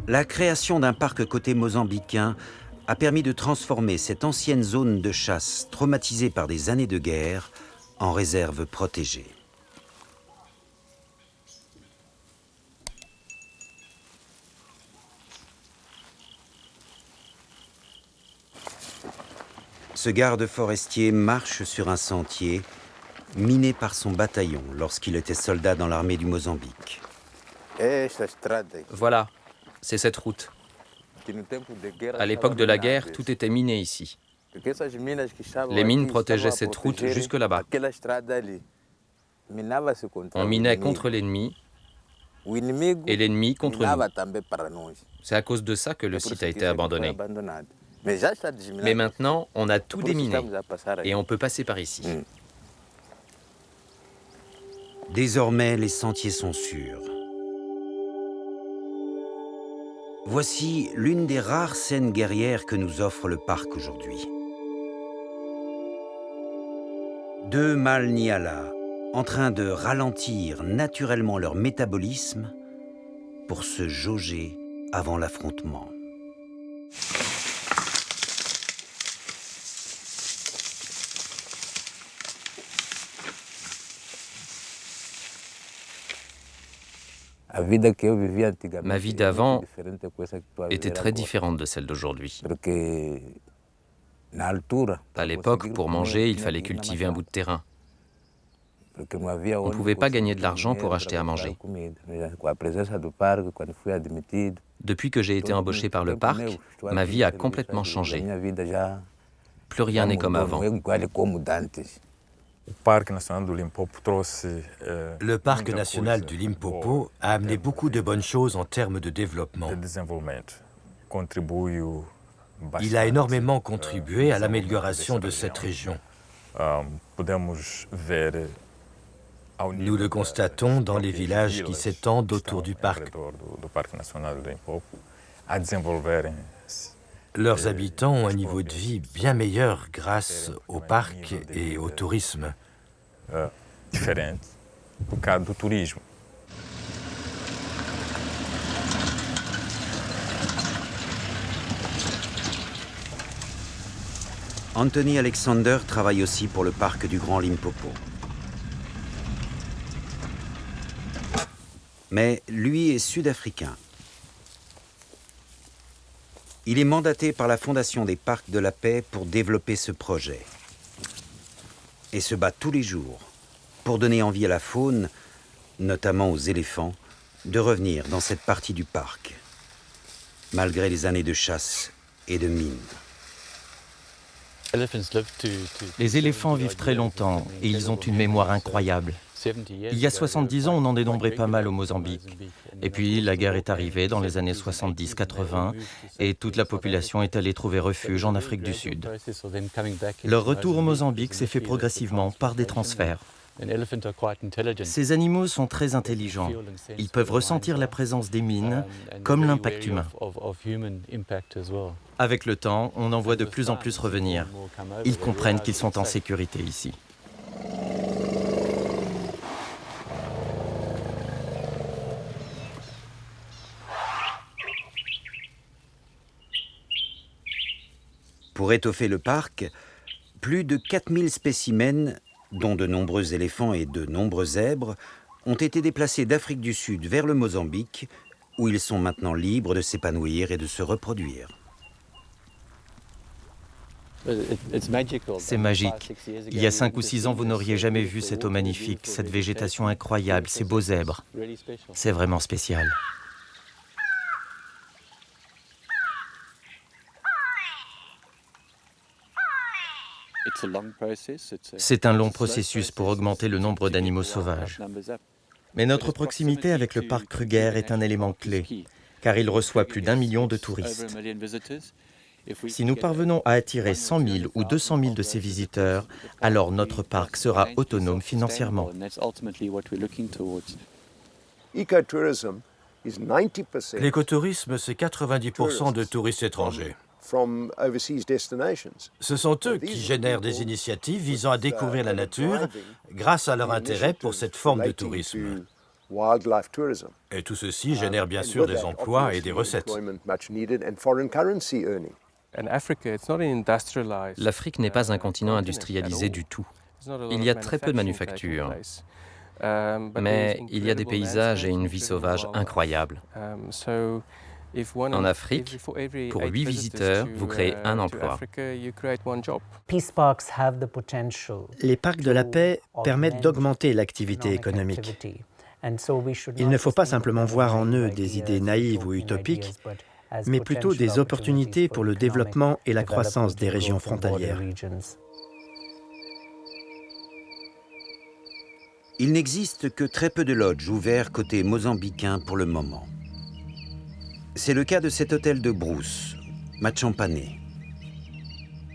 La création d'un parc côté mozambicain a permis de transformer cette ancienne zone de chasse traumatisée par des années de guerre en réserve protégée. Ce garde forestier marche sur un sentier miné par son bataillon lorsqu'il était soldat dans l'armée du Mozambique. Voilà, c'est cette route. À l'époque de la guerre, tout était miné ici. Les mines protégeaient cette route jusque là-bas. On minait contre l'ennemi et l'ennemi contre nous. C'est à cause de ça que le site a été abandonné. Mais maintenant, on a tout déminé et on peut passer par ici. Désormais, les sentiers sont sûrs. Voici l'une des rares scènes guerrières que nous offre le parc aujourd'hui. Deux mâles Nyala en train de ralentir naturellement leur métabolisme pour se jauger avant l'affrontement. Ma vie d'avant était très différente de celle d'aujourd'hui. À l'époque, pour manger, il fallait cultiver un bout de terrain. On ne pouvait pas gagner de l'argent pour acheter à manger. Depuis que j'ai été embauché par le parc, ma vie a complètement changé. Plus rien n'est comme avant. Le parc national du Limpopo a amené beaucoup de bonnes choses en termes de développement. Il a énormément contribué à l'amélioration de cette région. Nous le constatons dans les villages qui s'étendent autour du parc. Leurs habitants ont un niveau de vie bien meilleur grâce au parc et au tourisme. Anthony Alexander travaille aussi pour le parc du Grand Limpopo. Mais lui est sud-africain. Il est mandaté par la Fondation des Parcs de la Paix pour développer ce projet. Et se bat tous les jours pour donner envie à la faune, notamment aux éléphants, de revenir dans cette partie du parc, malgré les années de chasse et de mines. Les éléphants vivent très longtemps et ils ont une mémoire incroyable. Il y a 70 ans, on en dénombrait pas mal au Mozambique. Et puis la guerre est arrivée dans les années 70-80 et toute la population est allée trouver refuge en Afrique du Sud. Leur retour au Mozambique s'est fait progressivement par des transferts. Ces animaux sont très intelligents. Ils peuvent ressentir la présence des mines comme l'impact humain. Avec le temps, on en voit de plus en plus revenir. Ils comprennent qu'ils sont en sécurité ici. Pour étoffer le parc, plus de 4000 spécimens, dont de nombreux éléphants et de nombreux zèbres, ont été déplacés d'Afrique du Sud vers le Mozambique, où ils sont maintenant libres de s'épanouir et de se reproduire. C'est magique. Il y a 5 ou 6 ans, vous n'auriez jamais vu cette eau magnifique, cette végétation incroyable, ces beaux zèbres. C'est vraiment spécial. C'est un long processus pour augmenter le nombre d'animaux sauvages. Mais notre proximité avec le parc Kruger est un élément clé, car il reçoit plus d'1 million de touristes. Si nous parvenons à attirer 100 000 ou 200 000 de ces visiteurs, alors notre parc sera autonome financièrement. L'écotourisme, c'est 90% de touristes étrangers. Ce sont eux qui génèrent des initiatives visant à découvrir la nature grâce à leur intérêt pour cette forme de tourisme. Et tout ceci génère bien sûr des emplois et des recettes. L'Afrique n'est pas un continent industrialisé du tout. Il y a très peu de manufactures. Mais il y a des paysages et une vie sauvage incroyables. En Afrique, pour 8 visiteurs, vous créez un emploi. Les parcs de la paix permettent d'augmenter l'activité économique. Il ne faut pas simplement voir en eux des idées naïves ou utopiques, mais plutôt des opportunités pour le développement et la croissance des régions frontalières. Il n'existe que très peu de lodges ouverts côté mozambicain pour le moment. C'est le cas de cet hôtel de brousse, Machampané.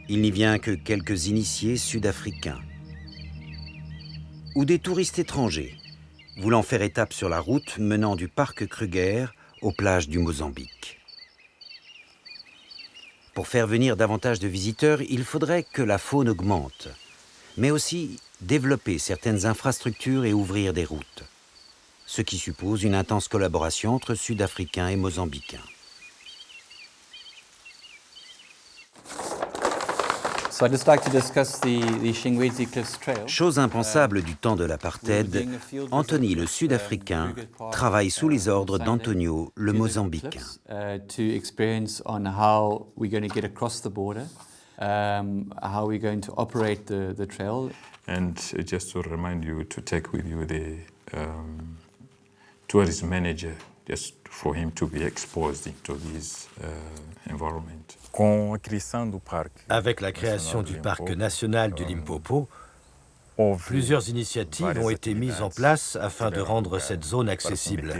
Il n'y vient que quelques initiés sud-africains ou des touristes étrangers voulant faire étape sur la route menant du parc Kruger aux plages du Mozambique. Pour faire venir davantage de visiteurs, il faudrait que la faune augmente, mais aussi développer certaines infrastructures et ouvrir des routes, ce qui suppose une intense collaboration entre Sud-Africains et Mozambicains. Chose impensable du temps de l'apartheid, Anthony le Sud-Africain travaille sous les ordres d'Antonio le Mozambicain. And just to remind you to take with you the tourism manager, just for him to be exposed into this environment. Avec la création du parc national du Limpopo, plusieurs initiatives ont été mises en place afin de rendre cette zone accessible.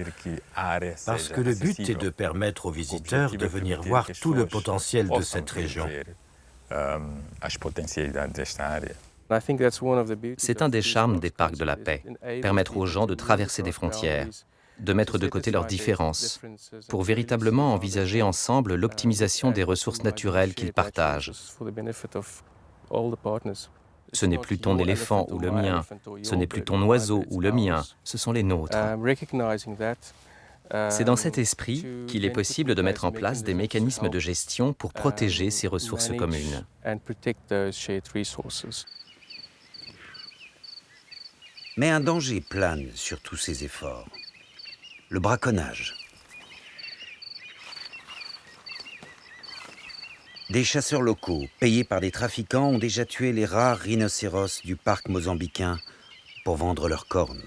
Parce que le but est de permettre aux visiteurs de venir voir tout le potentiel de cette région. C'est un des charmes des parcs de la paix, permettre aux gens de traverser des frontières, de mettre de côté leurs différences, pour véritablement envisager ensemble l'optimisation des ressources naturelles qu'ils partagent. Ce n'est plus ton éléphant ou le mien, ce n'est plus ton oiseau ou le mien, ce sont les nôtres. C'est dans cet esprit qu'il est possible de mettre en place des mécanismes de gestion pour protéger ces ressources communes. Mais un danger plane sur tous ces efforts. Le braconnage. Des chasseurs locaux, payés par des trafiquants, ont déjà tué les rares rhinocéros du parc mozambicain pour vendre leurs cornes.